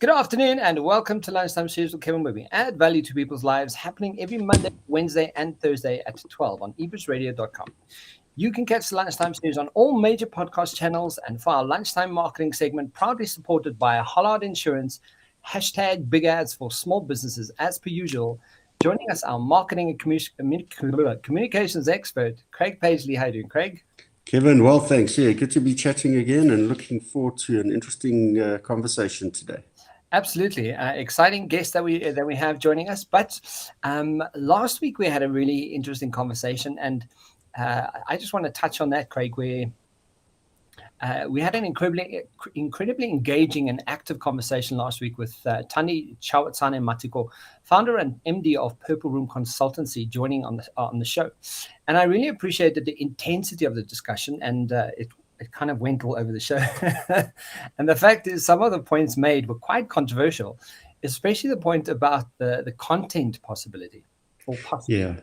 Good afternoon and welcome to Lunchtime Series with Kevin, where we add value to people's lives, happening every Monday, Wednesday, and Thursday at 12 on ebritzradio.com. You can catch the Lunchtime Series on all major podcast channels, and for our Lunchtime marketing segment, proudly supported by Hollard Insurance, hashtag big ads for small businesses, as per usual. Joining us, our marketing and communications expert, Craig Paisley. How are you doing, Craig? Kevin, well, thanks. Yeah, good to be chatting again and looking forward to an interesting conversation today. Absolutely. Exciting guest that we have joining us. But last week we had a really interesting conversation, and I just want to touch on that, Craig, where we had an incredibly engaging and active conversation last week with Tani Chawatsane Matiko, founder and MD of Purple Room Consultancy, joining on the show. And I really appreciated the intensity of the discussion, and it kind of went all over the show. And the fact is, some of the points made were quite controversial, especially the point about the content possibility. Yeah.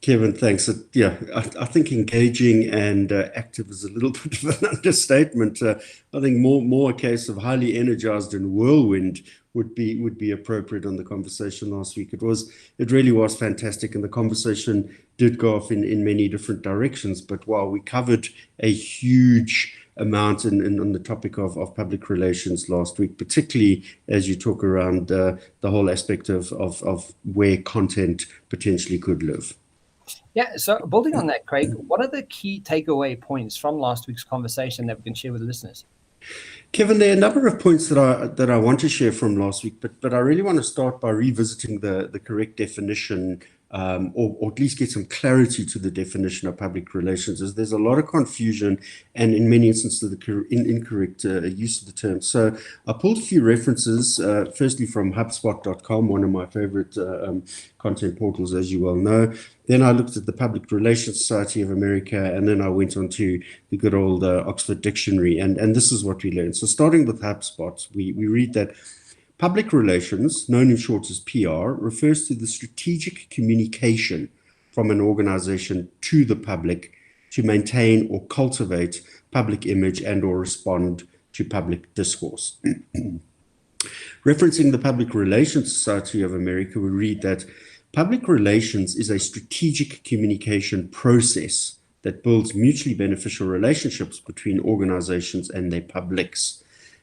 Kevin, thanks. I think engaging and active is a little bit of an understatement. I think more a case of highly energized and whirlwind would be appropriate on the conversation last week. It really was fantastic, and the conversation did go off in many different directions. But while we covered a huge amount on the topic of public relations last week, particularly as you talk around the whole aspect of where content potentially could live. Yeah, so building on that, Craig, what are the key takeaway points from last week's conversation that we can share with the listeners? Kevin, there are a number of points that I want to share from last week, but I really want to start by revisiting the correct definition, or at least get some clarity to the definition of public relations, as there's a lot of confusion and in many instances the incorrect use of the term. So I pulled a few references, firstly from HubSpot.com, one of my favorite content portals, as you well know. Then I looked at the Public Relations Society of America, and then I went on to the good old Oxford Dictionary, and this is what we learned. So starting with HubSpot, we read that public relations, known in short as PR, refers to the strategic communication from an organization to the public to maintain or cultivate public image and or respond to public discourse. Referencing the Public Relations Society of America, we read that public relations is a strategic communication process that builds mutually beneficial relationships between organizations and their publics.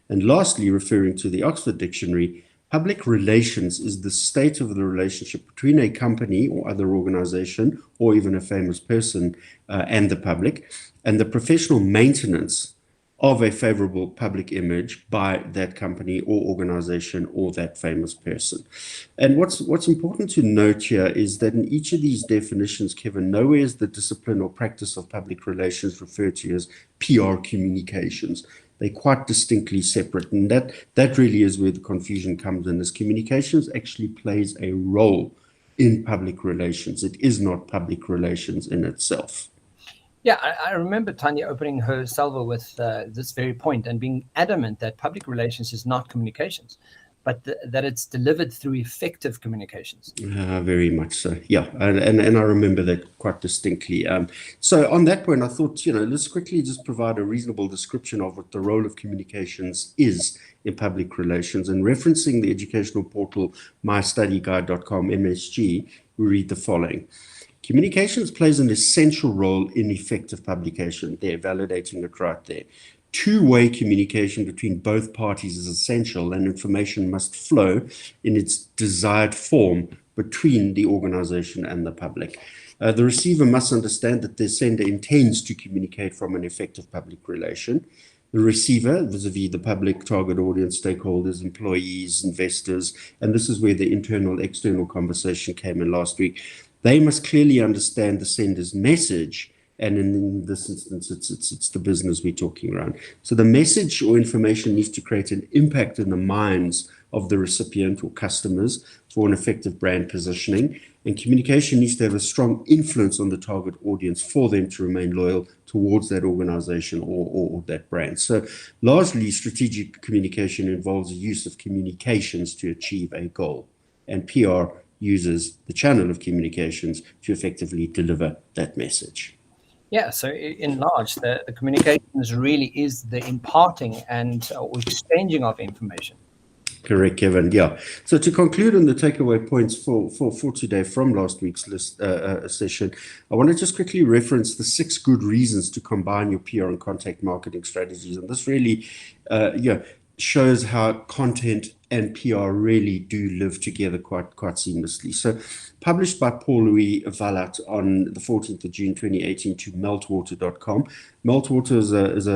And lastly, referring to the Oxford Dictionary, public relations is the state of the relationship between a company or other organization, or even a famous person, and the public, and the professional maintenance of a favorable public image by that company or organization or that famous person. And what's important to note here is that in each of these definitions, Kevin, nowhere is the discipline or practice of public relations referred to as PR communications. They're quite distinctly separate, and that really is where the confusion comes in, as communications actually plays a role in public relations. It is not public relations in itself. Yeah, I remember Tanya opening her salvo with this very point and being adamant that public relations is not communications, but that it's delivered through effective communications. Very much so. Yeah, and I remember that quite distinctly. So on that point, I thought, let's quickly just provide a reasonable description of what the role of communications is in public relations. And referencing the educational portal mystudyguide.com, MSG, we read the following. Communications plays an essential role in effective publication. They're validating it right there. Two-way communication between both parties is essential, and information must flow in its desired form between the organization and the public. The receiver must understand that the sender intends to communicate from an effective public relation. The receiver, vis-a-vis the public target audience, stakeholders, employees, investors, and this is where the internal-external conversation came in last week. They must clearly understand the sender's message, and in this instance, it's the business we're talking around. So the message or information needs to create an impact in the minds of the recipient or customers for an effective brand positioning, and communication needs to have a strong influence on the target audience for them to remain loyal towards that organization or that brand. So largely, strategic communication involves the use of communications to achieve a goal, and PR uses the channel of communications to effectively deliver that message. Yeah, so in large, the communications really is the imparting and or exchanging of information. Correct, Kevin. Yeah. So to conclude on the takeaway points for today from last week's session, I want to just quickly reference the 6 good reasons to combine your PR and contact marketing strategies. And this really shows how content and PR really do live together quite seamlessly. So published by Paul Louis Vallat on the 14th of June 2018 to meltwater.com. Meltwater is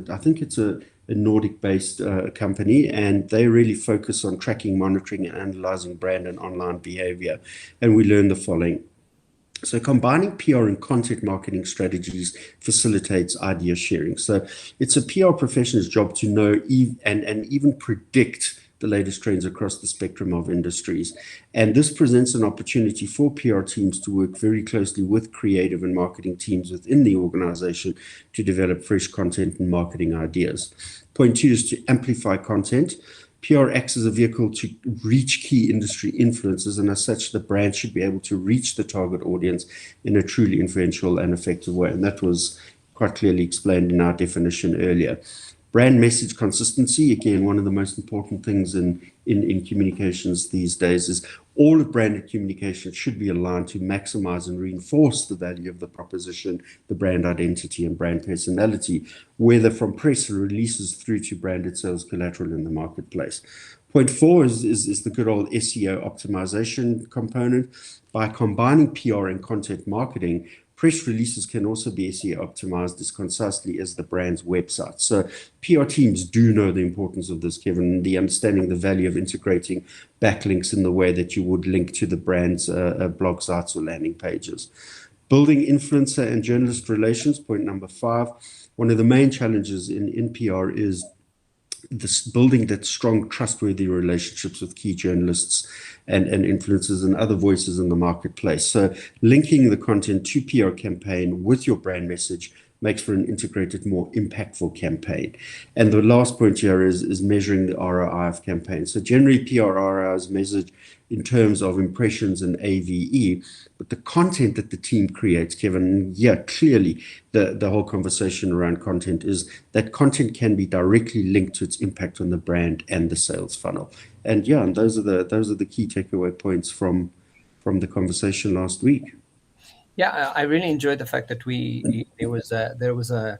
I think it's a Nordic-based company, and they really focus on tracking, monitoring, and analyzing brand and online behavior. And we learned the following. So combining PR and content marketing strategies facilitates idea sharing. So it's a PR professional's job to know and even predict the latest trends across the spectrum of industries. And this presents an opportunity for PR teams to work very closely with creative and marketing teams within the organization to develop fresh content and marketing ideas. Point 2 is to amplify content. PR acts as a vehicle to reach key industry influencers, and as such, the brand should be able to reach the target audience in a truly influential and effective way. And that was quite clearly explained in our definition earlier. Brand message consistency, again, one of the most important things in communications these days is all of branded communication should be aligned to maximize and reinforce the value of the proposition, the brand identity, and brand personality, whether from press releases through to branded sales collateral in the marketplace. Point 4 is the good old SEO optimization component. By combining PR and content marketing, press releases can also be SEO optimized as concisely as the brand's website. So PR teams do know the importance of this, Kevin, the understanding the value of integrating backlinks in the way that you would link to the brand's blog sites or landing pages. Building influencer and journalist relations, point number 5. One of the main challenges in PR is this building that strong, trustworthy relationships with key journalists and influencers and other voices in the marketplace. So linking the content to PR campaign with your brand message makes for an integrated, more impactful campaign. And the last point here is measuring the ROI of campaigns. So generally PR ROI is measured in terms of impressions and AVE, but the content that the team creates, Kevin, clearly the whole conversation around content is that content can be directly linked to its impact on the brand and the sales funnel. And and those are the key takeaway points from the conversation last week. Yeah, I really enjoyed the fact that there was a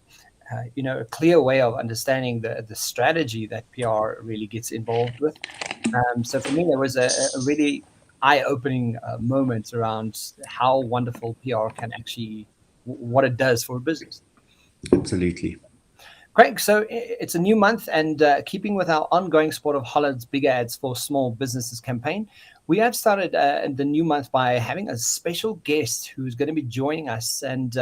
clear way of understanding the strategy that PR really gets involved with. So for me, there was a really eye-opening moment around how wonderful PR can actually, what it does for a business. Absolutely. Craig, so it's a new month, and keeping with our ongoing support of Hollard's Big Ads for Small Businesses campaign, we have started the new month by having a special guest who's going to be joining us, and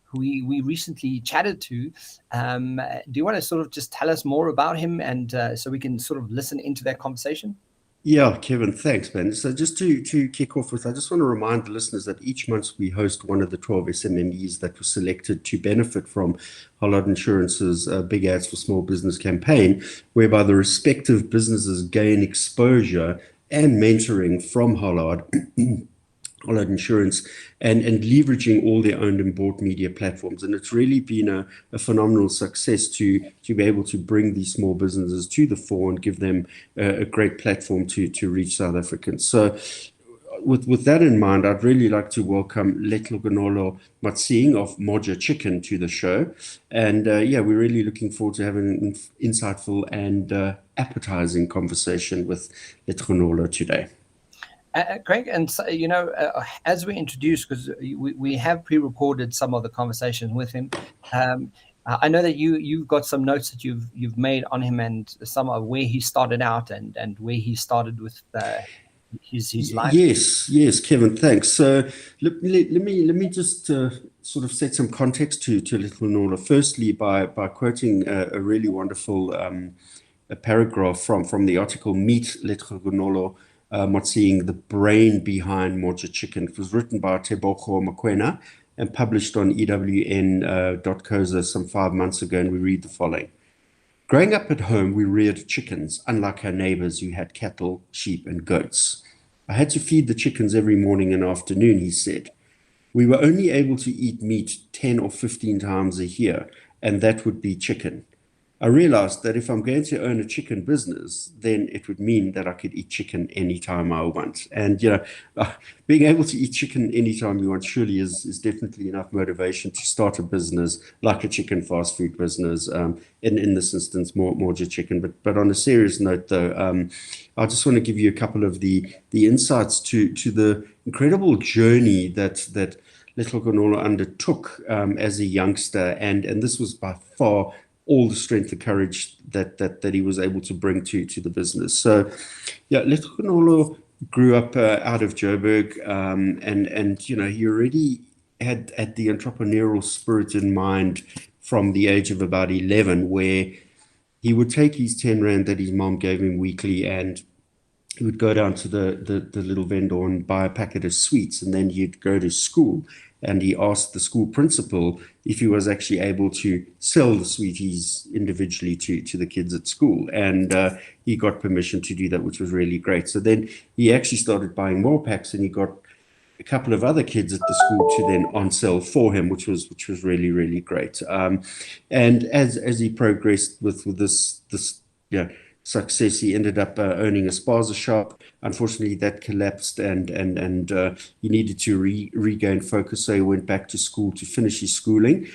who we recently chatted to. Do you want to sort of just tell us more about him, and so we can sort of listen into that conversation? Yeah, Kevin, thanks, man. So just to kick off with, I just want to remind the listeners that each month we host one of the 12 SMMEs that were selected to benefit from Hollard Insurance's Big Ads for Small Business campaign, whereby the respective businesses gain exposure and mentoring from Hollard Insurance and leveraging all their owned and bought media platforms. And it's really been a phenomenal success to be able to bring these small businesses to the fore and give them a great platform to reach South Africans. So with that in mind, I'd really like to welcome Letlhogonolo Motseeng of Moja Chicken to the show. And we're really looking forward to having an insightful and appetizing conversation with Letlhogonolo today. Craig, and so, as we introduced, because we have pre-recorded some of the conversation with him, I know that you've got some notes that you've made on him, and some of where he started out and where he started with his life. Yes, Kevin, thanks. So let me just sort of set some context to Letlhogonolo. Firstly, by quoting a really wonderful a paragraph from the article "Meet Letlhogonolo Motseeng, the brain behind Moja Chicken." It was written by Tebogo Mokoena and published on EWN.COZA some 5 months ago, and we read the following. Growing up at home, we reared chickens, unlike our neighbors who had cattle, sheep, and goats. I had to feed the chickens every morning and afternoon, he said. We were only able to eat meat 10 or 15 times a year, and that would be chicken. I realized that if I'm going to own a chicken business, then it would mean that I could eat chicken anytime I want. And, being able to eat chicken anytime you want surely is definitely enough motivation to start a business like a chicken fast food business. In this instance, Moja Chicken. But on a serious note, though, I just want to give you a couple of the insights to the incredible journey that Letlhogonolo undertook as a youngster, and this was by far all the strength and courage that he was able to bring to the business. So, yeah, Letlhogonolo grew up out of Joburg, and he already had the entrepreneurial spirit in mind from the age of about 11, where he would take his 10 rand that his mom gave him weekly, and he would go down to the little vendor and buy a packet of sweets, and then he'd go to school, and he asked the school principal if he was actually able to sell the sweeties individually to the kids at school. And he got permission to do that, which was really great. So then he actually started buying more packs, and he got a couple of other kids at the school to then on sell for him, which was really, really great. And as he progressed with this success, he ended up owning a spaza shop. Unfortunately, that collapsed, and he needed to regain focus, so he went back to school to finish his schooling.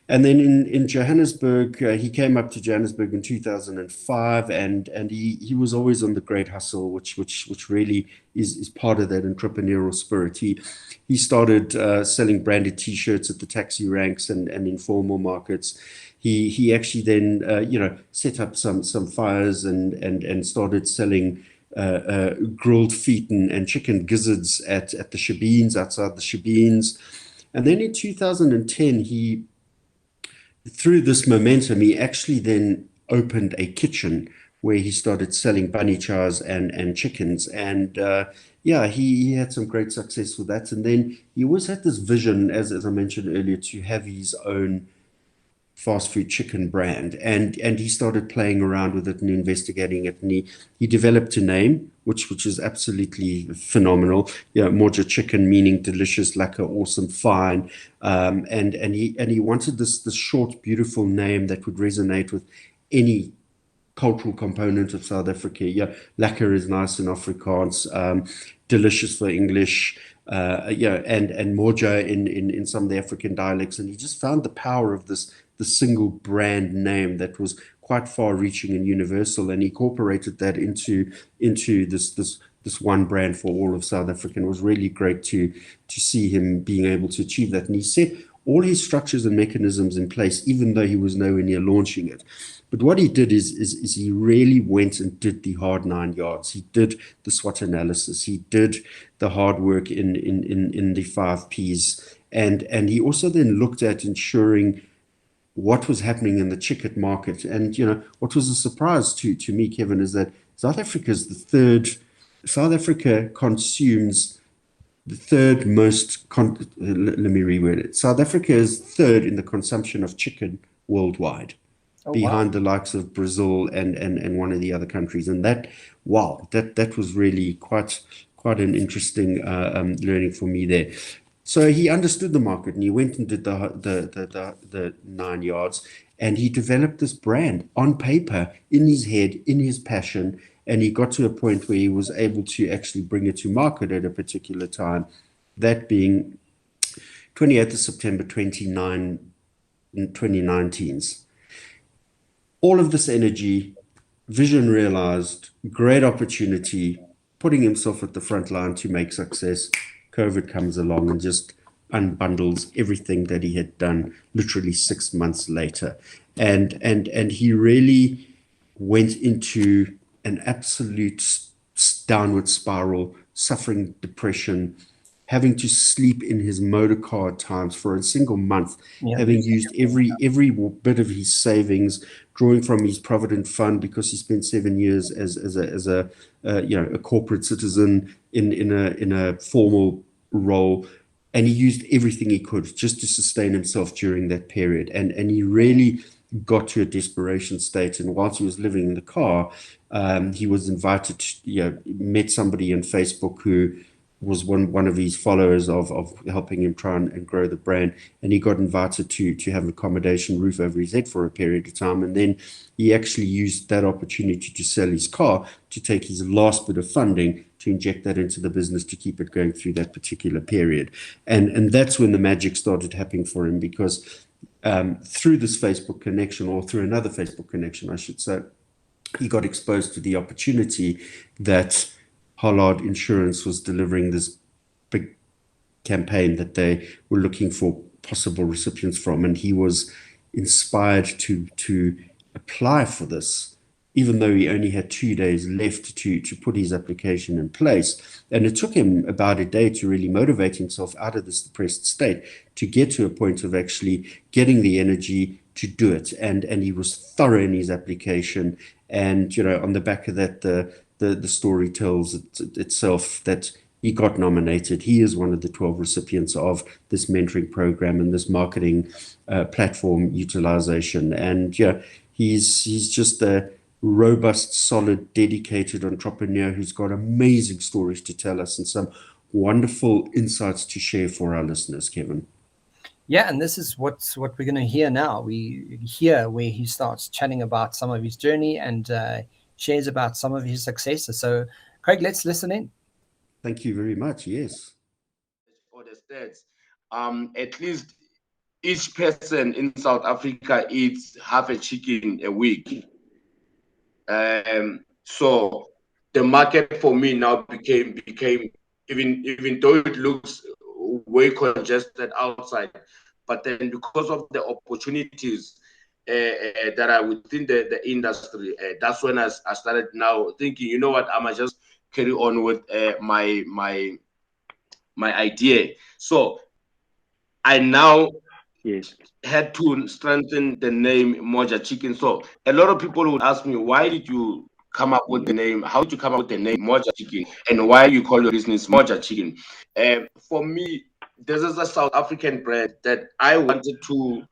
And then in Johannesburg, he came up to Johannesburg in 2005, and he was always on the great hustle, which really is part of that entrepreneurial spirit. He started selling branded T-shirts at the taxi ranks and informal markets. He actually then set up some fires and started selling grilled feet and chicken gizzards at the Shebeens, outside the Shebeens. And then in 2010, through this momentum, he actually then opened a kitchen where he started selling bunny chows and chickens. And he had some great success with that. And then he always had this vision, as I mentioned earlier, to have his own fast food chicken brand, and he started playing around with it and investigating it, and he developed a name which is absolutely phenomenal. Moja Chicken, meaning delicious, lekker, awesome, fine, and he wanted this short, beautiful name that would resonate with any cultural component of South Africa. Lekker is nice in Afrikaans, delicious for English, and Moja in some of the African dialects, and he just found the power of the single brand name that was quite far-reaching and universal, and incorporated that into this one brand for all of South Africa. It was really great to see him being able to achieve that, and he set all his structures and mechanisms in place, even though he was nowhere near launching it. But what he did is he really went and did the hard 9 yards. He did the SWOT analysis. He did the hard work in the 5 Ps, and he also then looked at ensuring what was happening in the chicken market. And what was a surprise to me, Kevin, is that South Africa consumes the third most. Let me reword it. South Africa is third in the consumption of chicken worldwide, behind the likes of Brazil and one of the other countries. And that was really quite an interesting learning for me there. So he understood the market, and he went and did the 9 yards, and he developed this brand on paper, in his head, in his passion, and he got to a point where he was able to actually bring it to market at a particular time, that being 28th of September 2019. All of this energy, vision realized, great opportunity, putting himself at the front line to make success. COVID comes along and just unbundles everything that he had done literally 6 months later. And he really went into an absolute downward spiral, suffering depression, having to sleep in his motor car at times for a single month, having used every bit of his savings, drawing from his provident fund, because he spent 7 years as a corporate citizen in a formal role, and he used everything he could just to sustain himself during that period. And he really got to a desperation state. And whilst he was living in the car, he was invited to, met somebody on Facebook who was one of his followers of helping him try and grow the brand, and he got invited to have accommodation, roof over his head for a period of time, and then he actually used that opportunity to sell his car to take his last bit of funding to inject that into the business to keep it going through that particular period, and that's when the magic started happening for him, because through this Facebook connection, or through another Facebook connection, I should say, he got exposed to the opportunity that Hollard Insurance was delivering this big campaign that they were looking for possible recipients from, and he was inspired to apply for this, even though he only had 2 days left to put his application in place. And it took him about a day to really motivate himself out of this depressed state to get to a point of actually getting the energy to do it. And he was thorough in his application. And, on the back of that, the story tells itself that he got nominated. He is one of the 12 recipients of this mentoring program and this marketing platform utilization. And he's just a robust, solid, dedicated entrepreneur who's got amazing stories to tell us and some wonderful insights to share for our listeners, Kevin. Yeah, and this is what we're going to hear now. We hear where he starts chatting about some of his journey and shares about some of his successes. So, Craig, let's listen in. Thank you very much. Yes. For the stats, at least each person in South Africa eats half a chicken a week. So the market for me now became even though it looks way congested outside, but then because of the opportunities that are within the industry, that's when I started now thinking, you know what, I might just carry on with my idea. So I now had to strengthen the name Moja Chicken. So a lot of people would ask me, why did you come up with the name? How did you come up with the name Moja Chicken? And why you call your business Moja Chicken? For me, this is a South African brand that I wanted to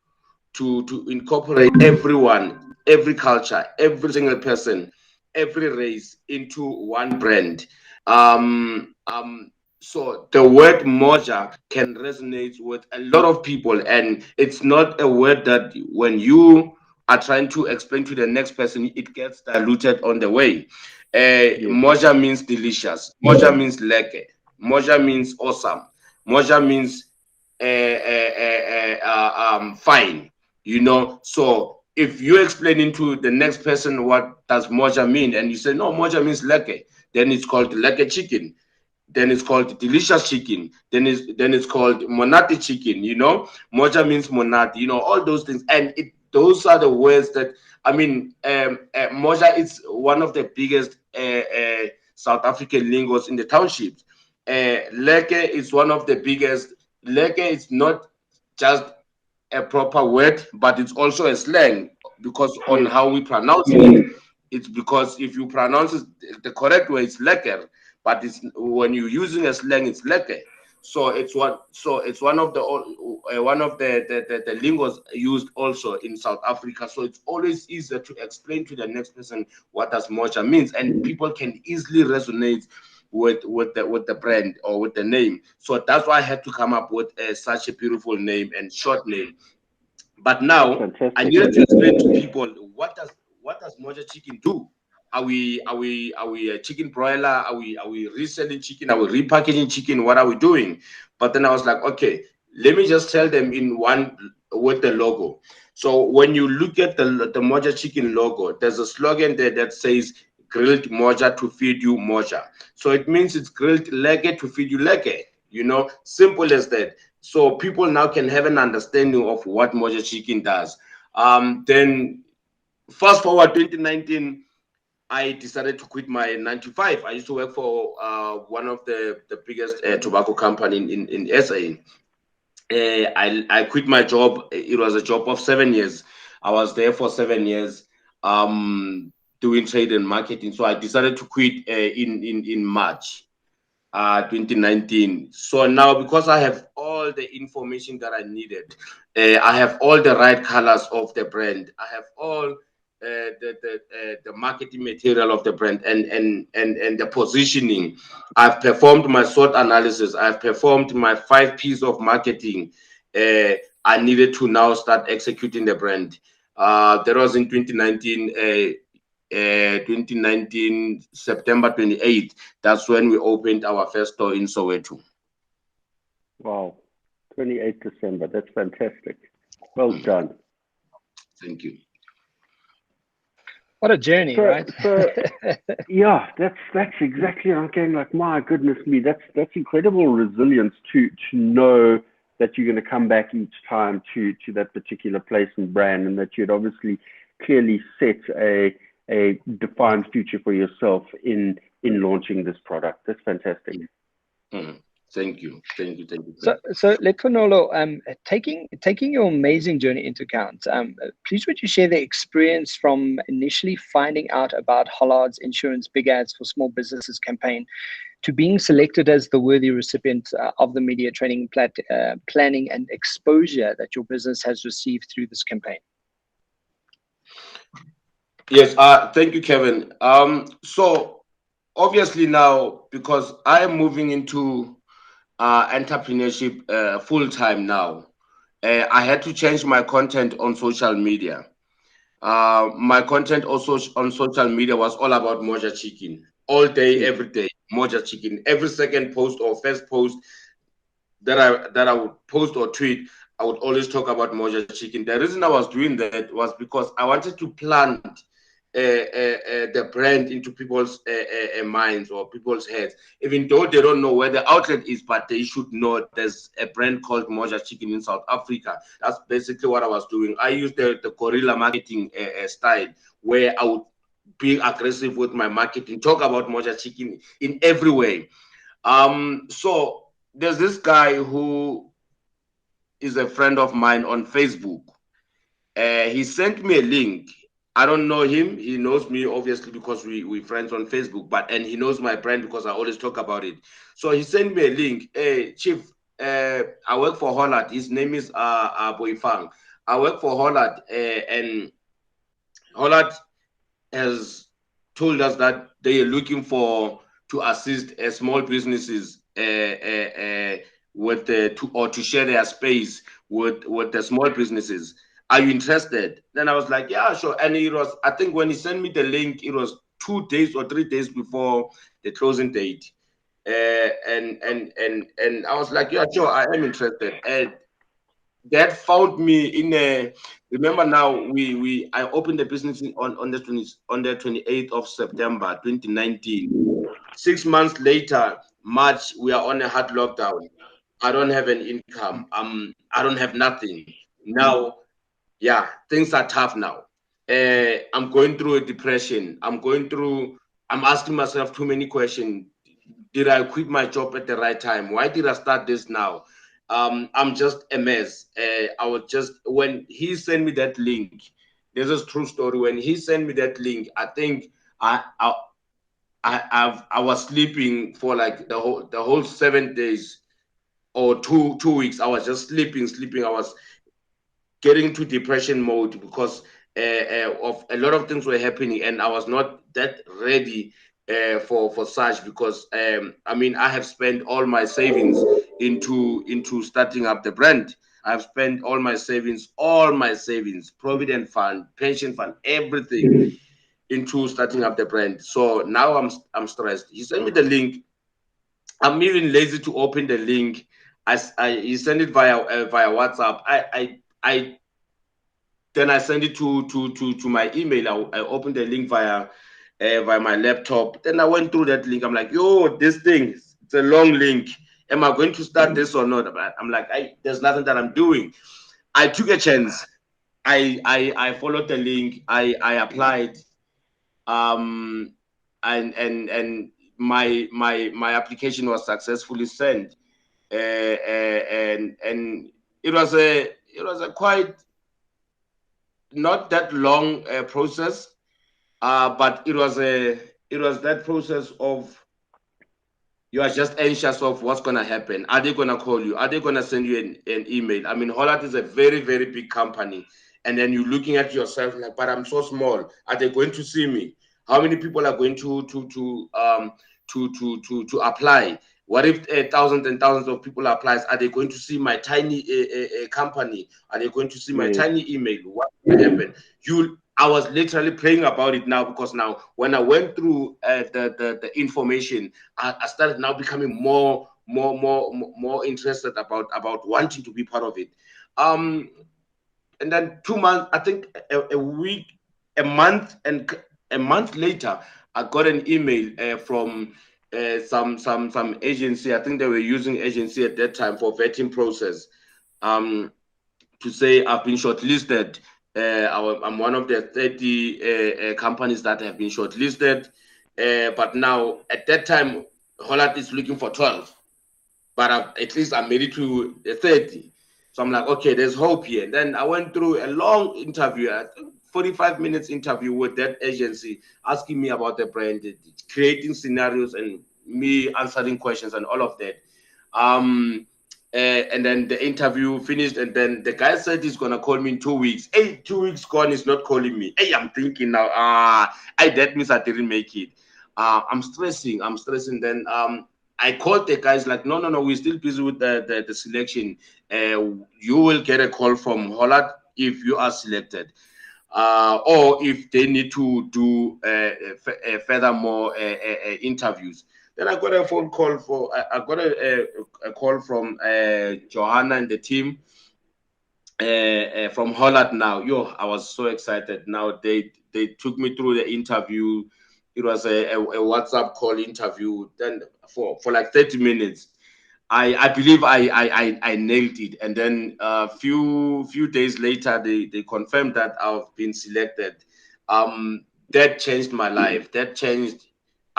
incorporate everyone, every culture, every single person, every race into one brand. So the word Moja can resonate with a lot of people, and it's not a word that when you are trying to explain to the next person, it gets diluted on the way. Moja means delicious. Moja means lekker. Moja means awesome. Moja means fine. So if you're explaining to the next person what does Moja mean, and you say no, Moja means lekker, then it's called lekker chicken. Then it's called delicious chicken. Then it's called monate chicken. Moja means monate. All those things, and those are the words that Moja is one of the biggest South African lingos in the townships. Lekker is one of the biggest. Lekker is not just a proper word, but it's also a slang because on how we pronounce it. It's because if you pronounce it the correct way, it's lekker. But when you're using a slang, it's lekker. So it's one of the lingos used also in South Africa. So it's always easier to explain to the next person what does Moja means, and people can easily resonate with the brand or with the name. So that's why I had to come up with such a beautiful name and short name. But now I needed to explain to people what does Moja Chicken do. Are we a chicken broiler? Are we reselling chicken? Are we repackaging chicken? What are we doing? But then I was like, okay, let me just tell them in one with the logo. So when you look at the Moja Chicken logo, there's a slogan there that says grilled Moja to feed you Moja. So it means it's grilled lekker to feed you lekker. Simple as that. So people now can have an understanding of what Moja Chicken does. Then fast forward 2019, I decided to quit my 9 to 5. I used to work for one of the biggest tobacco company in SA. I quit my job. It was a job of 7 years. I was there for 7 years doing trade and marketing. So I decided to quit in March 2019. So now, because I have all the information that I needed, I have all the right colors of the brand. I have all the marketing material of the brand and the positioning. I've performed my SWOT analysis. I've performed my 5 P's of marketing. I needed to now start executing the brand. That was in 2019. 2019 September 28th. That's when we opened our first store in Soweto. Wow, 28th December. That's fantastic. Well done. Thank you. What a journey, right? So yeah, that's exactly. I'm going like, my goodness me, that's incredible resilience to know that you're going to come back each time to that particular place and brand, and that you'd obviously clearly set a defined future for yourself in launching this product. That's fantastic. Thank you. So Letlhogonolo, taking your amazing journey into account, please would you share the experience from initially finding out about Hollard's Insurance Big Ads for Small Businesses campaign to being selected as the worthy recipient of the media training planning and exposure that your business has received through this campaign? Yes, thank you, Kevin. So obviously now, because I am moving into entrepreneurship full time now, I had to change my content on social media. My content also on social media was all about Moja Chicken, all day, every day. Moja Chicken, every second post or first post that I would post or tweet, I would always talk about Moja Chicken. The reason I was doing that was because I wanted to plant the brand into people's minds or people's heads, even though they don't know where the outlet is, but they should know there's a brand called Moja Chicken in South Africa. That's basically what I was doing. I used the guerrilla marketing style, where I would be aggressive with my marketing, talk about Moja Chicken in every way. So there's this guy who is a friend of mine on Facebook. He sent me a link. I don't know him. He knows me obviously because we friends on Facebook, and he knows my brand because I always talk about it. So he sent me a link. Hey, Chief, I work for Hollard. His name is Boifang. I work for Hollard, and Hollard has told us that they are looking to assist small businesses to share their space with the small businesses. Are you interested? Then I was like, yeah, sure. And it was, I think when he sent me the link, it was 2 days or 3 days before the closing date. And I was like, yeah, sure, I am interested. And that found me in a, remember now, I opened the business on the 28th of September 2019. 6 months later, March, we are on a hard lockdown. I don't have an income. I don't have nothing. Now, yeah, things are tough now. I'm going through a depression. I'm asking myself too many questions. Did I quit my job at the right time? Why did I start this now? I'm just a mess. When he sent me that link, this is a true story. When he sent me that link, I think I was sleeping for like the whole 7 days or two weeks. I was just sleeping. I was getting into depression mode because of a lot of things were happening, and I was not that ready for such, because I have spent all my savings into starting up the brand. I've spent all my savings, provident fund, pension fund, everything into starting up the brand. So now I'm stressed. He sent me the link. I'm even lazy to open the link. He sent it via WhatsApp. Then I send it to my email. I opened the link via my laptop. Then I went through that link. I'm like, yo, this thing, it's a long link. Am I going to start this or not? I'm like, there's nothing that I'm doing. I took a chance. I followed the link. I applied. And my application was successfully sent. And it was a quite not that long process, but it was that process of, you are just anxious of what's going to happen. Are they going to call you? Are they going to send you an email? I mean, Hollard is a very, very big company, and then you're looking at yourself like, but I'm so small. Are they going to see me? How many people are going to apply? What if thousands and thousands of people apply? Are they going to see my tiny company? Are they going to see my tiny email? What will happen? I was literally praying about it now, because now when I went through the information, I started now becoming more interested about wanting to be part of it. And then 2 months, I think a week, a month later, I got an email from some agency. I think they were using agency at that time for vetting process, to say I've been shortlisted. I'm one of the 30 companies that have been shortlisted. But now at that time, Hollard is looking for 12, but at least I made it to 30. So I'm like, okay, there's hope here. And then I went through a long interview, 45 minutes interview with that agency, asking me about the brand, creating scenarios, and me answering questions and all of that. And then the interview finished, and then the guy said he's gonna call me in 2 weeks. Hey, 2 weeks gone, he's not calling me. Hey, I'm thinking now, that means I didn't make it. I'm stressing. Then I called the guys like, no, we're still busy with the selection. You will get a call from Hollard if you are selected, or if they need to do furthermore interviews. Then I got a phone call I got a call from Johanna and the team from Hollard now. I was so excited. Now they took me through the interview. It was a WhatsApp call interview. Then for like 30 minutes, I believe I nailed it. And then a few days later, they confirmed that I've been selected. That changed my life.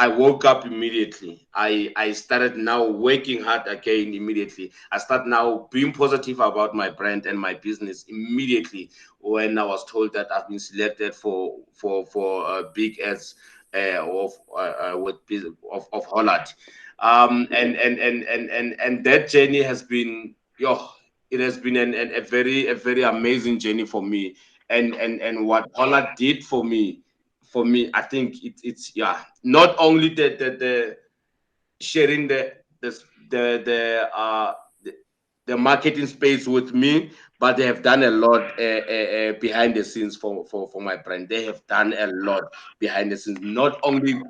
I woke up immediately. I started now working hard again immediately. I started now being positive about my brand and my business immediately when I was told that I've been selected for big ads of Hollard. And that journey has been it has been a very amazing journey for me. And what Hollard did for me, I think it's not only the sharing the marketing space with me, but they have done a lot behind the scenes for my brand. They have done a lot behind the scenes, not only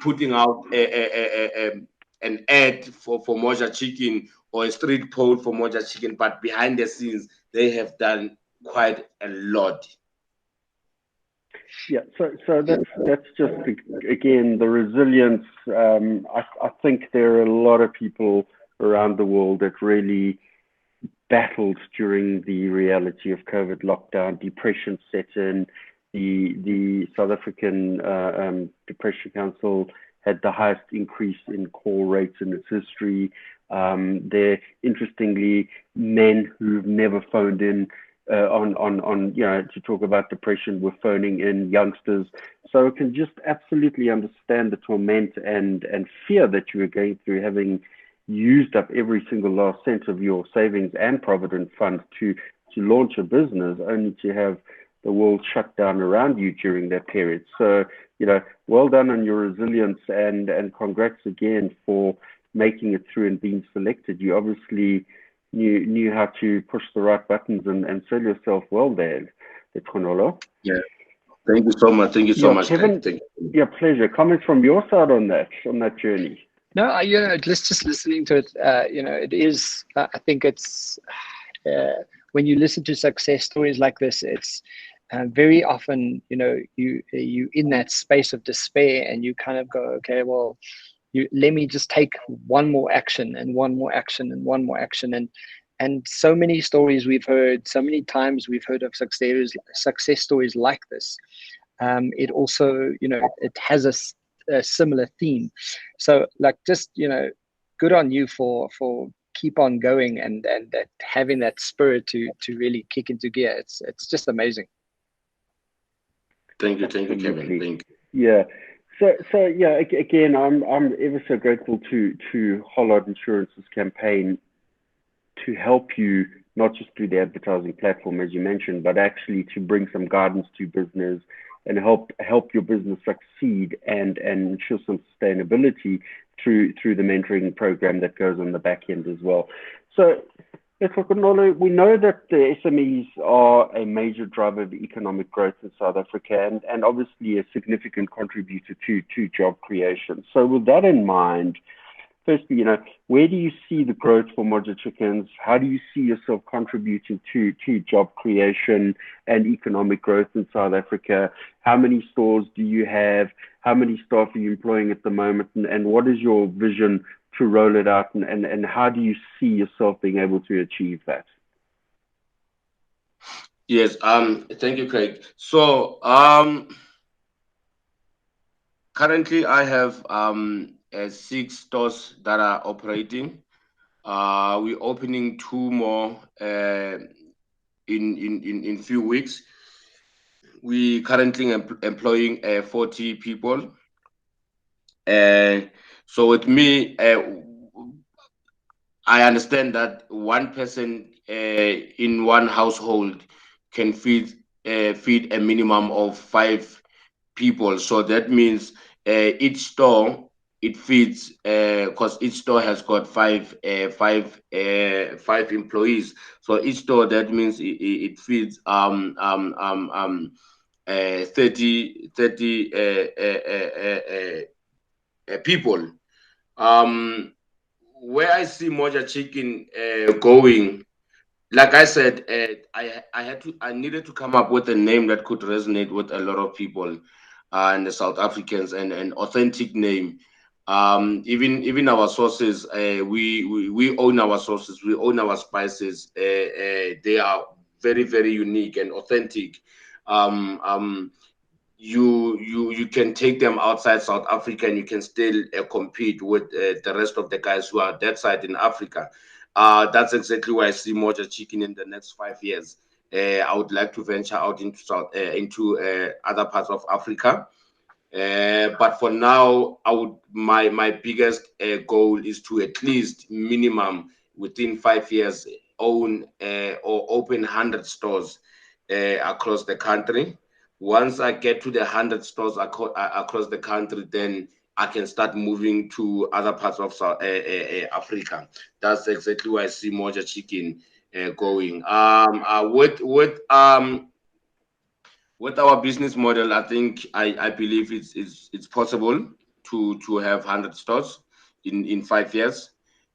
putting out an ad for Moja Chicken or a street post for Moja Chicken, but behind the scenes, they have done quite a lot. Yeah, so that's just, again, the resilience. I think there are a lot of people around the world that really battled during the reality of COVID lockdown. Depression set in. The South African Depression Council had the highest increase in call rates in its history. They're, interestingly, men who've never phoned in to talk about depression were phoning in, youngsters. So I can just absolutely understand the torment and fear that you were going through, having used up every single last cent of your savings and provident fund to launch a business, only to have the world shut down around you during that period. So, well done on your resilience, and congrats again for making it through and being selected. You obviously knew how to push the right buttons and sell yourself well there, Letlhogonolo. Yeah. Thank you so much. Thank you so much, Kevin. Yeah, pleasure. Comments from your side on that journey? No, just listening to it, it is, I think it's, when you listen to success stories like this, it's very often, you in that space of despair, and you kind of go, okay, well, let me just take one more action and one more action and one more action. And so many stories we've heard, so many times we've heard of success stories like this. It also, it has a similar theme. So like, just, good on you for keep on going and that having that spirit to really kick into gear. It's just amazing. Thank you, Kevin. Thank you. Yeah. So yeah, again, I'm ever so grateful to Hollard Insurance's campaign to help you not just through the advertising platform, as you mentioned, but actually to bring some guidance to business and help your business succeed and ensure some sustainability through the mentoring program that goes on the back end as well. So, Letlhogonolo, we know that the SMEs are a major driver of economic growth in South Africa and obviously a significant contributor to job creation. So with that in mind, firstly, where do you see the growth for Moja Chickens? How do you see yourself contributing to job creation and economic growth in South Africa? How many stores do you have? How many staff are you employing at the moment? And what is your vision to roll it out? And how do you see yourself being able to achieve that? Yes, thank you, Craig. So, currently I have 6 stores that are operating. We're opening 2 more in few weeks. We currently employing 40 people. So with me, I understand that one person in one household can feed a minimum of 5 people. So that means each store it feeds because each store has got five employees. So each store that means it feeds 30 people. Where I see Moja Chicken going, like I said, I needed to come up with a name that could resonate with a lot of people and the South Africans, and an authentic name. Even our sources, we own our sources, we own our spices. They are very, very unique and authentic. You can take them outside South Africa and you can still compete with the rest of the guys who are that side in Africa. That's exactly why I see Moja Chicken in the next 5 years. I would like to venture out into other parts of Africa. But for now, my biggest goal is to at least minimum within 5 years own or open 100 stores across the country. Once I get to the 100 stores across the country, then I can start moving to other parts of Africa. That's exactly why I see Moja Chicken going. With our business model, I think I believe it's possible to have 100 stores in 5 years,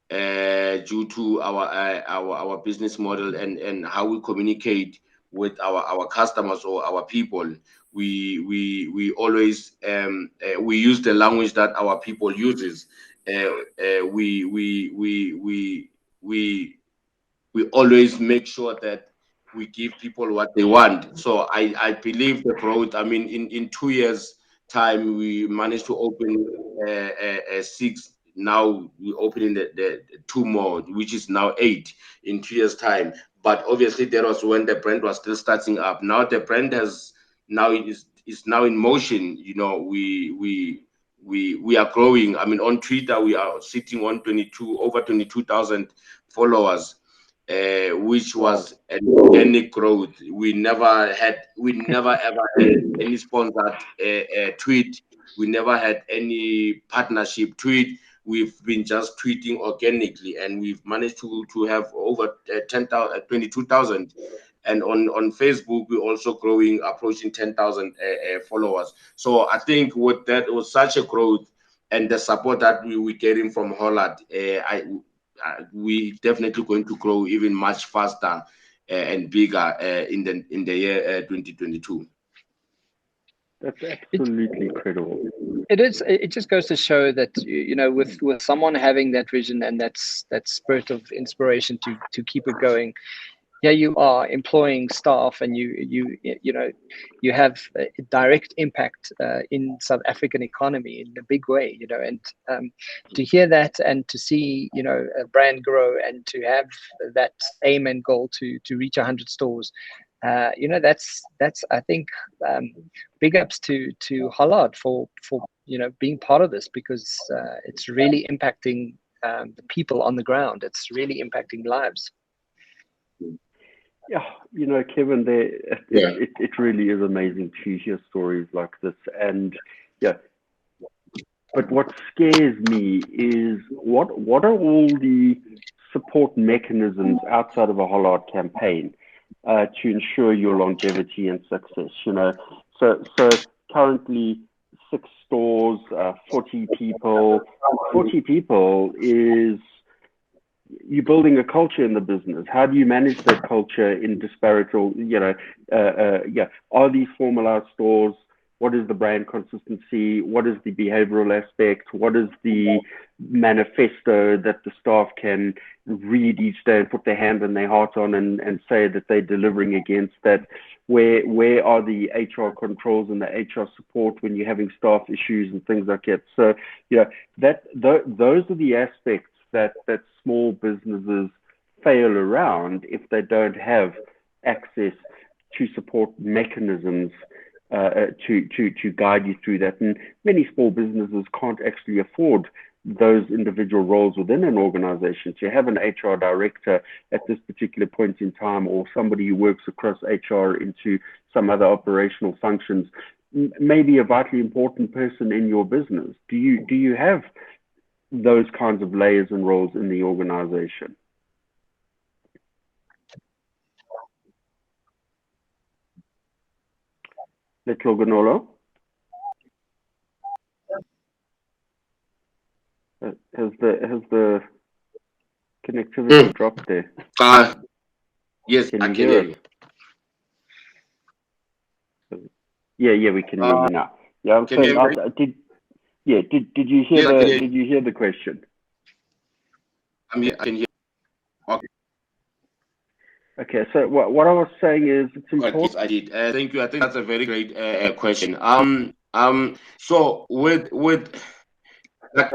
due to our business model and how we communicate with our customers or our people. We always we use the language that our people uses. We always make sure that we give people what they want. So I believe the growth. I mean, in 2 years' time, we managed to open 6. Now we're opening the 2 more, which is now 8 in 2 years' time. But obviously, that was when the brand was still starting up. Now the brand is now in motion. We are growing. I mean, on Twitter, we are sitting on over 22,000 followers. Which was an organic growth. We never ever had any sponsored tweet. We never had any partnership tweet. We've been just tweeting organically, and we've managed to have over 10,000, 22,000. And on Facebook, we're also growing, approaching 10,000 followers. So I think with that, it was such a growth, and the support that we're getting from Hollard, we definitely going to grow even much faster and bigger in the year 2022. That's absolutely incredible. It is. It just goes to show that with someone having that vision and that spirit of inspiration to keep it going. Yeah, you are employing staff, and you have a direct impact in South African economy in a big way, and to hear that and to see a brand grow and to have that aim and goal to reach 100 stores, that's I think big ups to Hollard for being part of this, because it's really impacting the people on the ground. It's really impacting lives. Yeah, Kevin, it really is amazing to hear stories like this. And yeah, but what scares me is what are all the support mechanisms outside of a Hollard campaign to ensure your longevity and success? So currently 6 stores, 40 people. 40 people is you're building a culture in the business. How do you manage that culture in disparate or, are these formalized stores? What is the brand consistency? What is the behavioral aspect? What is the manifesto that the staff can read each day and put their hand and their heart on and say that they're delivering against that? Where are the HR controls and the HR support when you're having staff issues and things like that? So, those are the aspects that small businesses fail around if they don't have access to support mechanisms to guide you through that. And many small businesses can't actually afford those individual roles within an organization. To have an HR director at this particular point in time, or somebody who works across HR into some other operational functions, may be a vitally important person in your business. Do you have those kinds of layers and roles in the organization? Letlhogonolo? Has the connectivity dropped there? Yes, I can hear you. Yeah, we can hear you now. Yeah, I'm saying, did you hear the question? I can hear. Okay, so what I was saying is it's important. Yes, I did. Thank you. I think that's a very great question. So with like,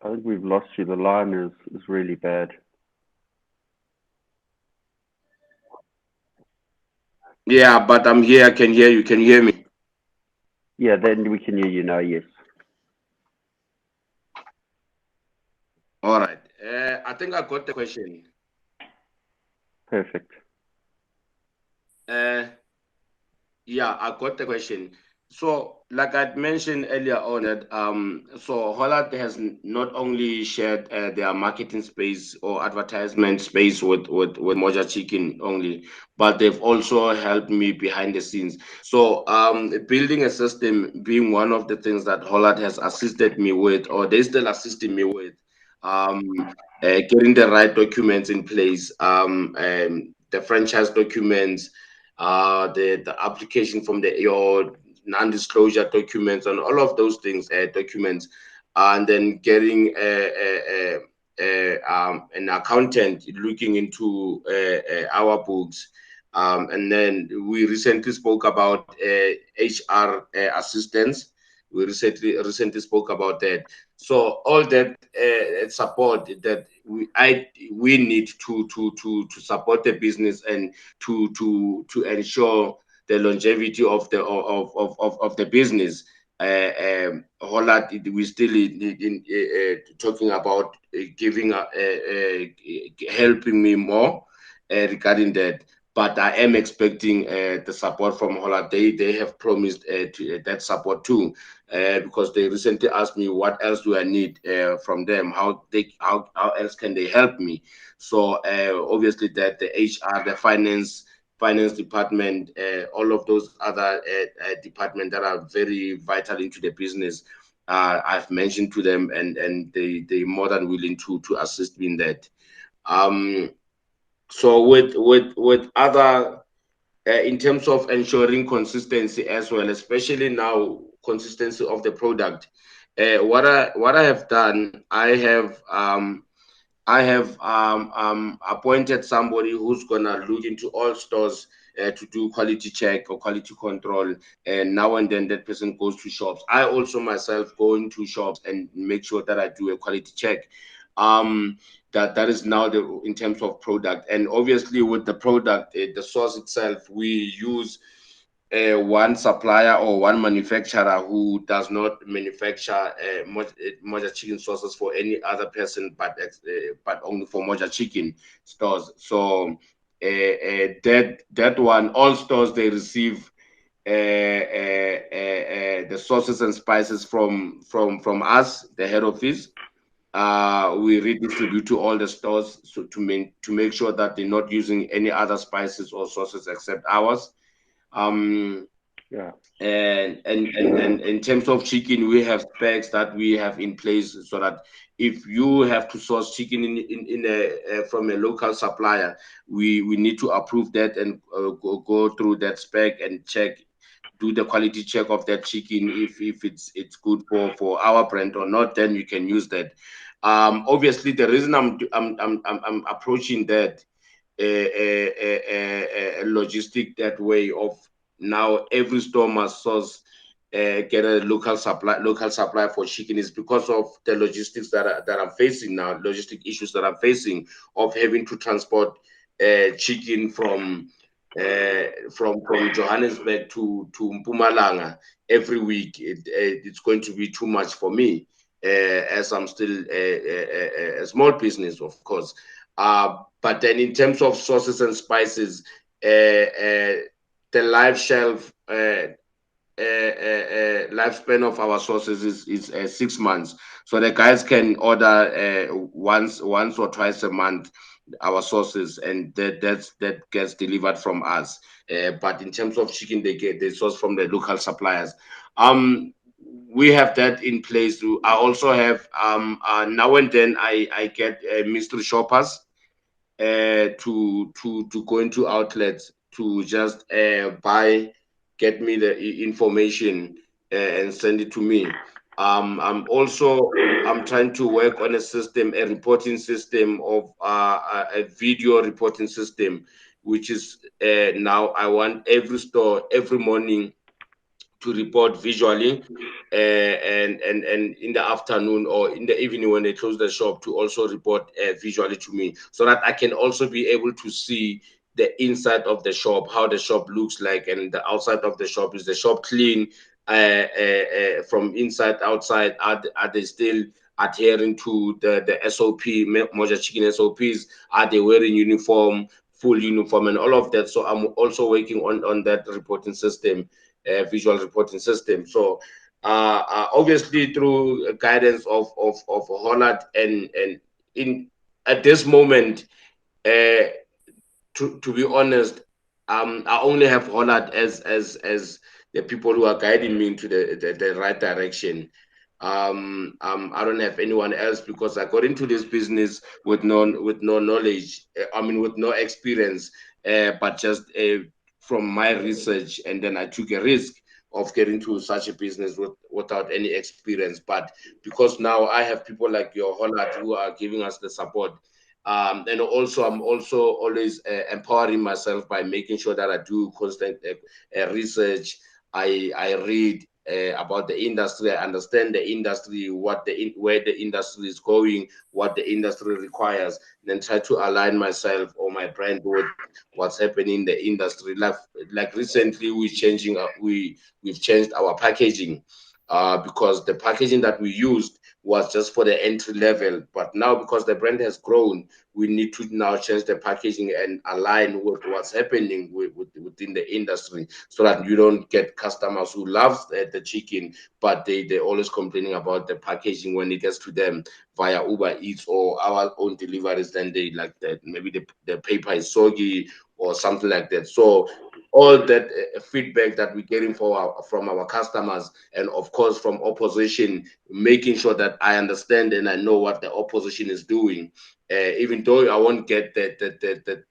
I think we've lost you. The line is really bad. Yeah, but I'm here. I can hear you. Can you hear me? Yeah, then we can hear you now. Yes. All right. I think I got the question. Perfect. Yeah, I got the question. So, like I'd mentioned earlier on, that so Hollard has not only shared their marketing space or advertisement space with Moja Chicken only, but they've also helped me behind the scenes. So, building a system being one of the things that Hollard has assisted me with, or they still assisting me with, getting the right documents in place, the franchise documents, the application from your non-disclosure documents and all of those things, documents, and then getting an accountant looking into our books. And then we recently spoke about HR assistance. We recently spoke about that. So all that support that we need to support the business and to ensure the longevity of the business. Hollard, we still talking about giving helping me more regarding that. But I am expecting the support from Hollard. They have promised that support too, because they recently asked me what else do I need from them, how else can they help me. So obviously that the HR, the finance department, all of those other departments that are very vital into the business, I've mentioned to them, and they're more than willing to assist me in that. So with other in terms of ensuring consistency as well, especially now consistency of the product, what I have done, I have appointed somebody who's gonna look into all stores to do quality check or quality control, and now and then that person goes to shops. I also myself go into shops and make sure that I do a quality check. That is now in terms of product, and obviously with the product, the source itself, we use one supplier or one manufacturer who does not manufacture Moja Chicken sauces for any other person, but only for Moja Chicken stores. So that one, all stores, they receive the sauces and spices from us, the head office. We redistribute to all the stores, so to make sure that they're not using any other spices or sauces except ours. Yeah. And in terms of chicken, we have specs that we have in place, so that if you have to source chicken from a local supplier, we need to approve that and go through that spec and check, do the quality check of that chicken. If it's good for our brand or not, then you can use that. Obviously, the reason I'm approaching that logistic that way of, now every store must source get a local supply for chicken, is because of the logistics that I'm facing now, logistic issues that I'm facing, of having to transport chicken from Johannesburg to Mpumalanga every week. It's going to be too much for me, as I'm still a small business, of course. But then in terms of sauces and spices, the life shelf lifespan of our sauces is 6 months. So the guys can order once or twice a month our sauces, and that gets delivered from us. But in terms of chicken, they source from the local suppliers. We have that in place. I also have now and then I get mystery shoppers to go into outlets to just get me the information and send it to me. I'm trying to work on a system, a reporting system of a video reporting system, which is now I want every store every morning to report visually, and in the afternoon or in the evening when they close the shop, to also report visually to me, so that I can also be able to see the inside of the shop, how the shop looks like, and the outside of the shop. Is the shop clean from inside outside? Are they still adhering to the SOP, Moja Chicken SOPs? Are they wearing uniform, full uniform, and all of that? So I'm also working on that reporting system, visual reporting system. So obviously through guidance of Hollard, and in at this moment, to be honest, I only have Hollard as the people who are guiding me into the right direction. I don't have anyone else, because I got into this business with no knowledge. With no experience, but just from my research, and then I took a risk of getting to such a business without any experience. But because now I have people like your Hollard who are giving us the support, and also I'm also always empowering myself by making sure that I do constant research. I read about the industry. I understand the industry, where the industry is going, what the industry requires, then try to align myself or my brand with what's happening in the industry. Like recently, we've changed our packaging, because the packaging that we used was just for the entry level. But now, because the brand has grown, we need to now change the packaging and align with what's happening within the industry, so that you don't get customers who love the chicken, but they're always complaining about the packaging when it gets to them via Uber Eats or our own deliveries. Then they like that, maybe the paper is soggy or something like that. So all that feedback that we're getting from our customers, and of course from opposition, making sure that I understand and I know what the opposition is doing, even though I won't get the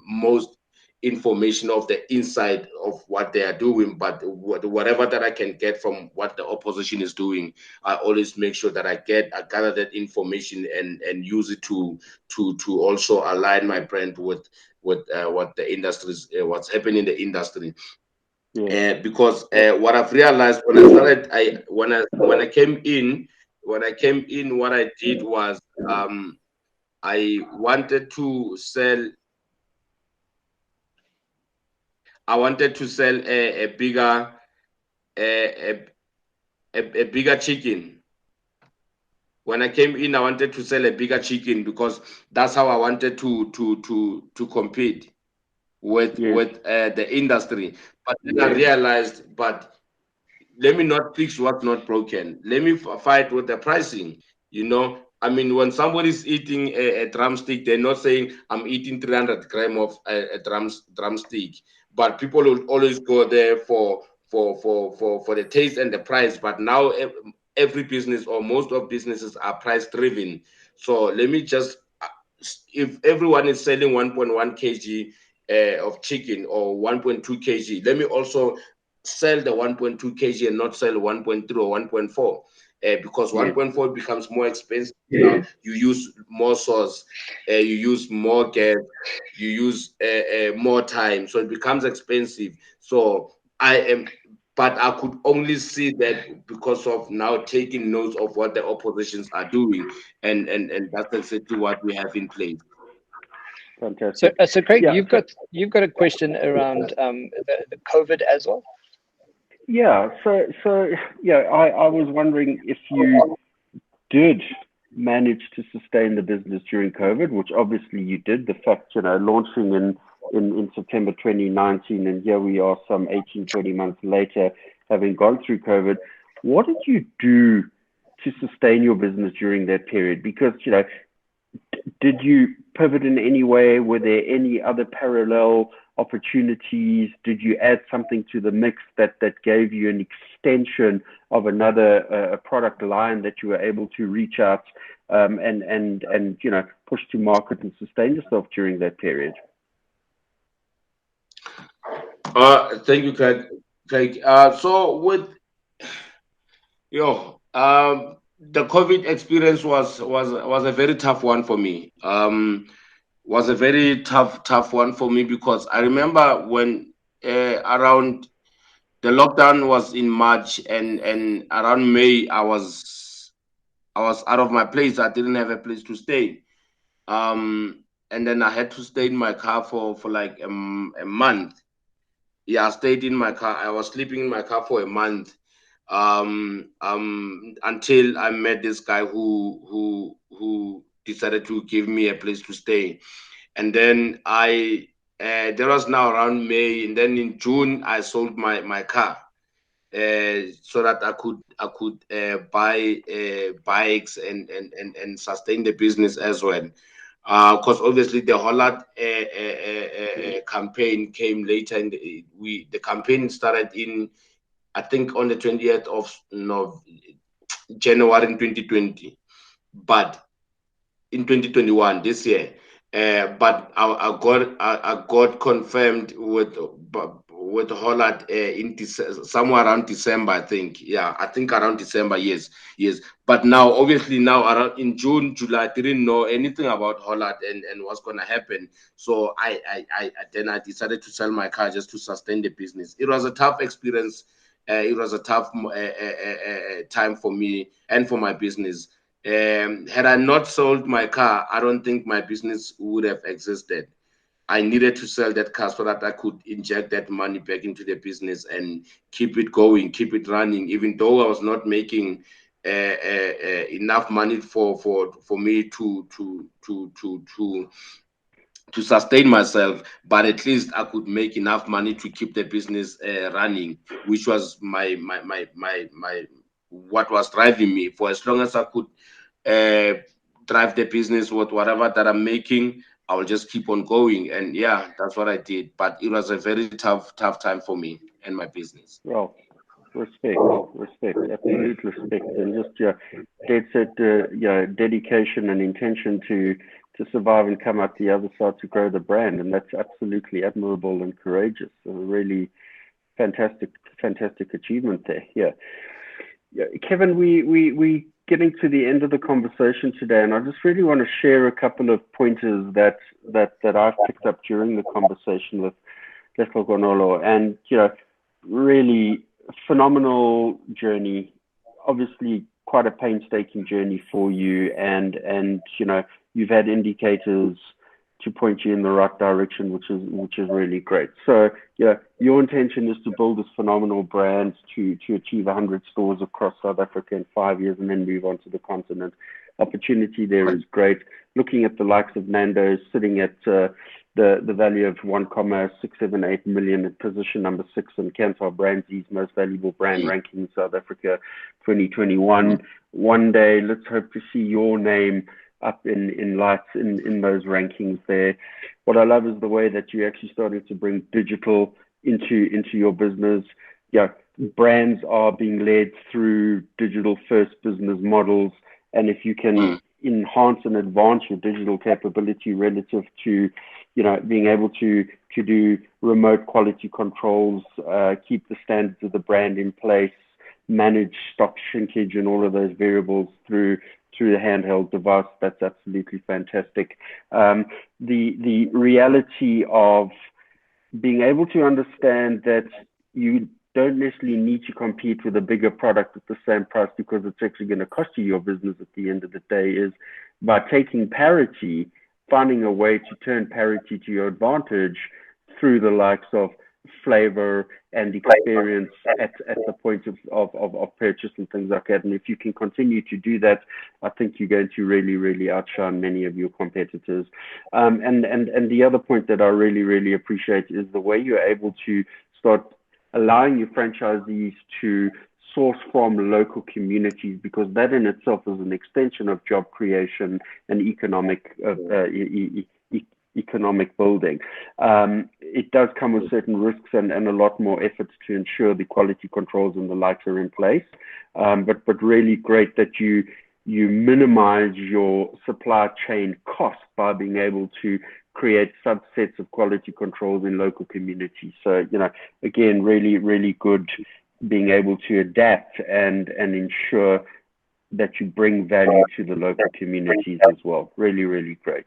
most information of the inside of what they are doing, but whatever that I can get from what the opposition is doing, I always make sure that I gather that information and use it to also align my brand with what the industry is, what's happening in the industry. Yeah. Because what I've realized when I started, when I came in, what I did was, I wanted to sell I wanted to sell a bigger chicken. When I came in, I wanted to sell a bigger chicken because that's how I wanted to compete with the industry. But then I realized, but let me not fix what's not broken. Let me fight with the pricing. I mean, when somebody's eating a drumstick, they're not saying I'm eating 300 gram of a drumstick. But people will always go there for the taste and the price. But now every business or most of businesses are price driven. So let me just, if everyone is selling 1.1 kg of chicken or 1.2 kg, let me also sell the 1.2 kg and not sell 1.3 or 1.4. Because 1.4 becomes more expensive. You use more sauce, you use more gas, you use more time, so it becomes expensive. So but I could only see that because of now taking notes of what the oppositions are doing, and that's exactly what we have in place. Fantastic. So Craig, you've got a question around the COVID as well. Yeah. So I was wondering if you did manage to sustain the business during COVID, which obviously you did. The fact, launching in September 2019, and here we are some 18, 20 months later, having gone through COVID. What did you do to sustain your business during that period? Because, did you pivot in any way? Were there any other parallel opportunities? Did you add something to the mix that gave you an extension of another product line that you were able to reach out and push to market and sustain yourself during that period? Thank you, Craig. So with the COVID experience was a very tough one for me. Was a very tough one for me because I remember when around the lockdown was in March, and around May I was out of my place. I didn't have a place to stay. And then I had to stay in my car for like a month. Yeah, I stayed in my car. I was sleeping in my car for a month. Until I met this guy who decided to give me a place to stay. And then there was now around May, and then in June I sold my car so that I could buy bikes and sustain the business as well. Because obviously the Hollard campaign came later, and the campaign started in, I think, on the 20th of January in 2020, but in 2021 this year. But I got confirmed with Hollard somewhere around December, I think. Yeah, I think around December. Yes. But now, obviously, now around in June, July, I didn't know anything about Hollard and what's gonna happen. So I decided to sell my car just to sustain the business. It was a tough experience. It was a tough time for me and for my business. Had I not sold my car, I don't think my business would have existed. I needed to sell that car so that I could inject that money back into the business and keep it going, keep it running, even though I was not making enough money for me to sustain myself, but at least I could make enough money to keep the business running, which was my what was driving me. For as long as I could drive the business with whatever that I'm making, I will just keep on going. And yeah, that's what I did. But it was a very tough time for me and my business. Well, respect, absolute respect, and just dead set, dedication and intention to survive and come out the other side to grow the brand, and that's absolutely admirable and courageous. A really fantastic achievement there. Yeah, Kevin, we getting to the end of the conversation today, and I just really want to share a couple of pointers that I've picked up during the conversation with Letlhogonolo, and really phenomenal journey. Obviously, quite a painstaking journey for you, and you've had indicators point you in the right direction, which is really great. So yeah, your intention is to build this phenomenal brand to achieve 100 stores across South Africa in 5 years and then move on to the continent. Opportunity there is great. Looking at the likes of Nando's sitting at the value of 1,678 million at position number 6 in Kantar Brandzy's most valuable brand ranking in South Africa 2021. One day, let's hope to see your name up in lights in those rankings there. What I love is the way that you're actually starting to bring digital into your business. Yeah, brands are being led through digital first business models, and if you can enhance and advance your digital capability relative to, you know, being able to do remote quality controls, keep the standards of the brand in place, manage stock shrinkage and all of those variables through the handheld device, that's absolutely fantastic. The reality of being able to understand that you don't necessarily need to compete with a bigger product at the same price because it's actually going to cost you your business at the end of the day, is by taking parity, finding a way to turn parity to your advantage through the likes of flavor and experience at the point of purchase and things like that. And if you can continue to do that, I think you're going to really, really outshine many of your competitors. And the other point that I really, really appreciate is the way you're able to start allowing your franchisees to source from local communities, because that in itself is an extension of job creation and economic building. It does come with certain risks and a lot more efforts to ensure the quality controls and the likes are in place. But really great that you minimize your supply chain costs by being able to create subsets of quality controls in local communities. So, you know, again, really, really good being able to adapt and ensure that you bring value to the local communities as well. Really, really great.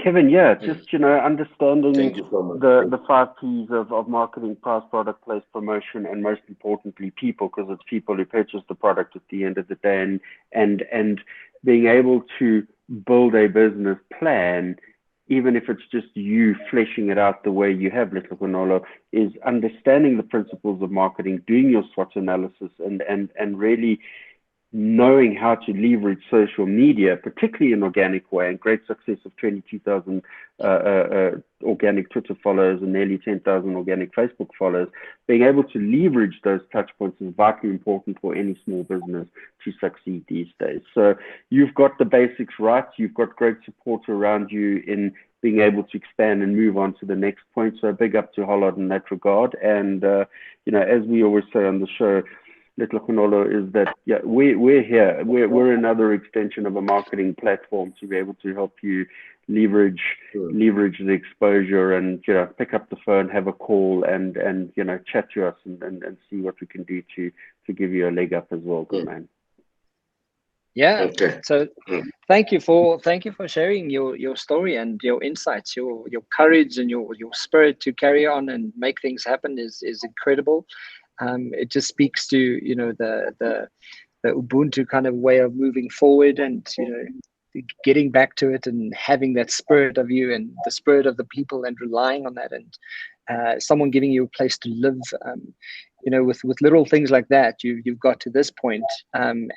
Kevin, yeah, just, you know, understanding the 5 P's of marketing, price, product, place, promotion, and most importantly, people, because it's people who purchase the product at the end of the day, and being able to build a business plan, even if it's just you fleshing it out the way you have, Letlhogonolo, is understanding the principles of marketing, doing your SWOT analysis, and really knowing how to leverage social media, particularly in organic way, and great success of 22,000 organic Twitter followers and nearly 10,000 organic Facebook followers. Being able to leverage those touch points is vitally important for any small business to succeed these days. So you've got the basics right. You've got great support around you in being able to expand and move on to the next point. So big up to Hollard in that regard. And, you know, as we always say on the show, Letlhogonolo, is that, yeah, we're here. We're another extension of a marketing platform to be able to help you leverage the exposure and, you know, pick up the phone, have a call, and you know, chat to us and see what we can do to give you a leg up as well. Good man. Yeah. Okay. So thank you for sharing your story and your insights, your courage and your spirit to carry on and make things happen is incredible. It just speaks to, you know, the Ubuntu kind of way of moving forward, and, you know, getting back to it and having that spirit of you and the spirit of the people and relying on that, and someone giving you a place to live. You know, with little things like that, you've got to this point, and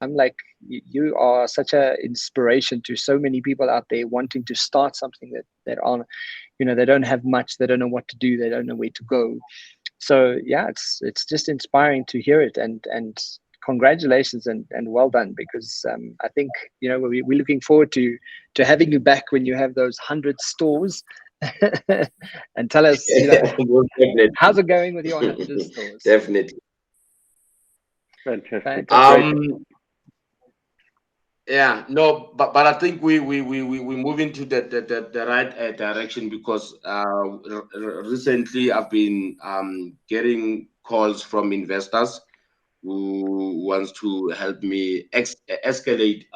I'm like, you are such an inspiration to so many people out there wanting to start something that aren't, you know, they don't have much, they don't know what to do, they don't know where to go. So yeah, it's just inspiring to hear it, and congratulations and well done, because I think, you know, we're looking forward to having you back when you have those 100 stores. And tell us, you know, how's it going with your 100 stores? Definitely. Fantastic. Yeah, no, but I think we move into the right direction, because recently I've been getting calls from investors who wants to help me escalate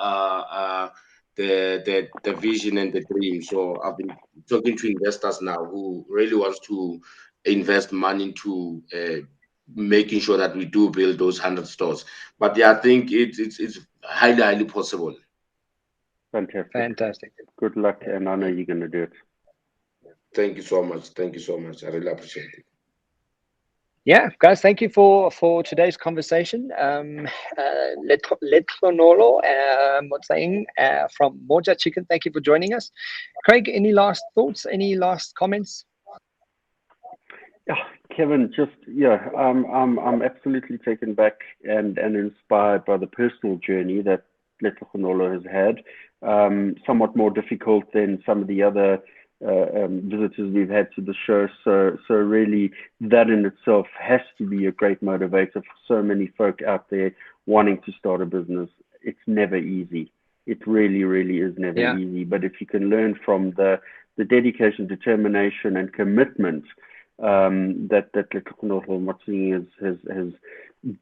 the vision and the dream. So I've been talking to investors now who really wants to invest money into making sure that we do build those 100 stores. But yeah, I think it's highly possible. Fantastic. Fantastic. Good luck, and I know you're going to do it. Thank you so much. Thank you so much. I really appreciate it. Yeah, guys, thank you for today's conversation. Letlhogonolo Motseeng from Moja Chicken, thank you for joining us. Craig, any last thoughts? Any last comments? Yeah, Kevin, I'm absolutely taken back and inspired by the personal journey that Letlhogonolo has had. Somewhat more difficult than some of the other visitors we've had to the show. So really, that in itself has to be a great motivator for so many folk out there wanting to start a business. It's never easy. It really, really is never easy. But if you can learn from the dedication, determination, and commitment that Letlhogonolo Motseeng has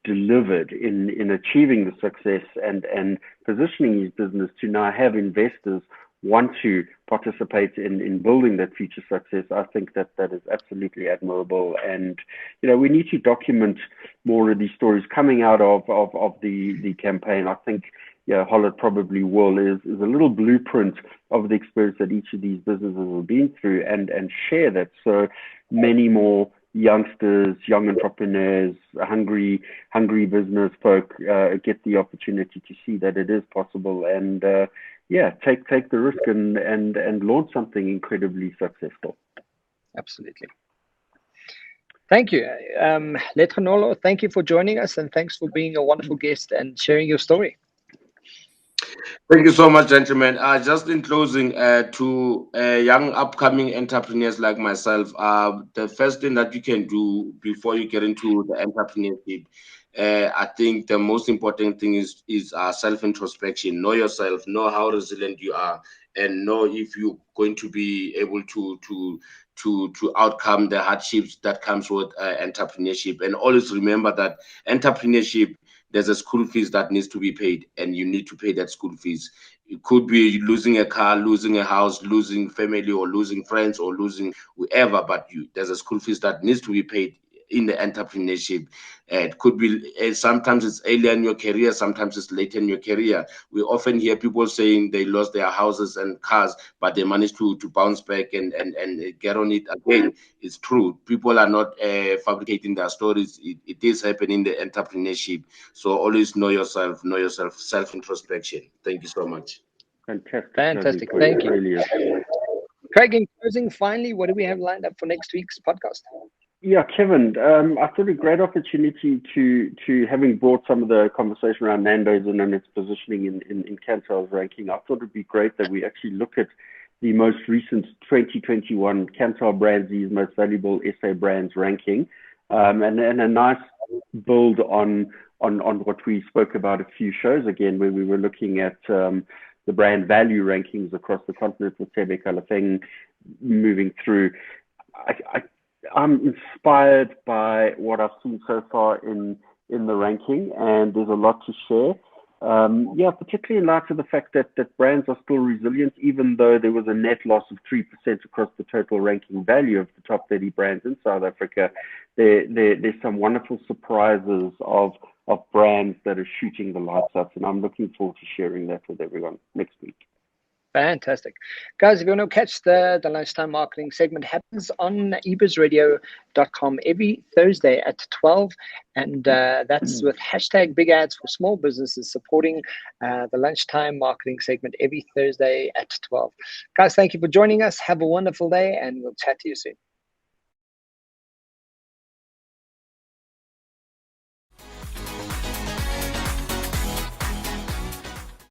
delivered in achieving the success and positioning his business to now have investors want to participate in building that future success, I think that is absolutely admirable. And we need to document more of these stories coming out of the campaign. I think Hollard probably will is a little blueprint of the experience that each of these businesses have been through and share that so many more youngsters, young entrepreneurs, hungry business folk get the opportunity to see that it is possible and take the risk and launch something incredibly successful. Absolutely. Thank you. Letlhogonolo, thank you for joining us, and thanks for being a wonderful guest and sharing your story. Thank you so much, gentlemen. Just in closing, to young upcoming entrepreneurs like myself, the first thing that you can do before you get into the entrepreneurship, I think the most important thing is self-introspection. Know yourself, know how resilient you are, and know if you're going to be able to outcome the hardships that comes with entrepreneurship. And always remember that entrepreneurship, there's a school fees that needs to be paid, and you need to pay that school fees. It could be losing a car, losing a house, losing family, or losing friends, or losing whoever, but there's a school fees that needs to be paid in the entrepreneurship. It could be sometimes it's earlier in your career, sometimes it's later in your career. We often hear people saying they lost their houses and cars, but they managed to bounce back and get on it again. It's true. People are not fabricating their stories. It is happening in the entrepreneurship. So always know yourself, self-introspection. Thank you so much. Fantastic. Thank you. Really is. Craig, in closing, finally, what do we have lined up for next week's podcast? Yeah, Kevin, I thought a great opportunity to having brought some of the conversation around Nando's and its positioning in Kantar's ranking. I thought it'd be great that we actually look at the most recent 2021 Kantar Brands' most valuable SA brands ranking, and a nice build on what we spoke about a few shows again, where we were looking at the brand value rankings across the continent with Tebe Kalafeng moving through. I'm inspired by what I've seen so far in the ranking, and there's a lot to share. Particularly in light of the fact that brands are still resilient, even though there was a net loss of 3% across the total ranking value of the top 30 brands in South Africa. There's some wonderful surprises of brands that are shooting the lights out, and I'm looking forward to sharing that with everyone next week. Fantastic. Guys, if you want to catch the Lunchtime Marketing segment, happens on ebizradio.com every Thursday at 12. And that's with hashtag Big Ads for Small Businesses, supporting the Lunchtime Marketing segment every Thursday at 12. Guys, thank you for joining us. Have a wonderful day, and we'll chat to you soon.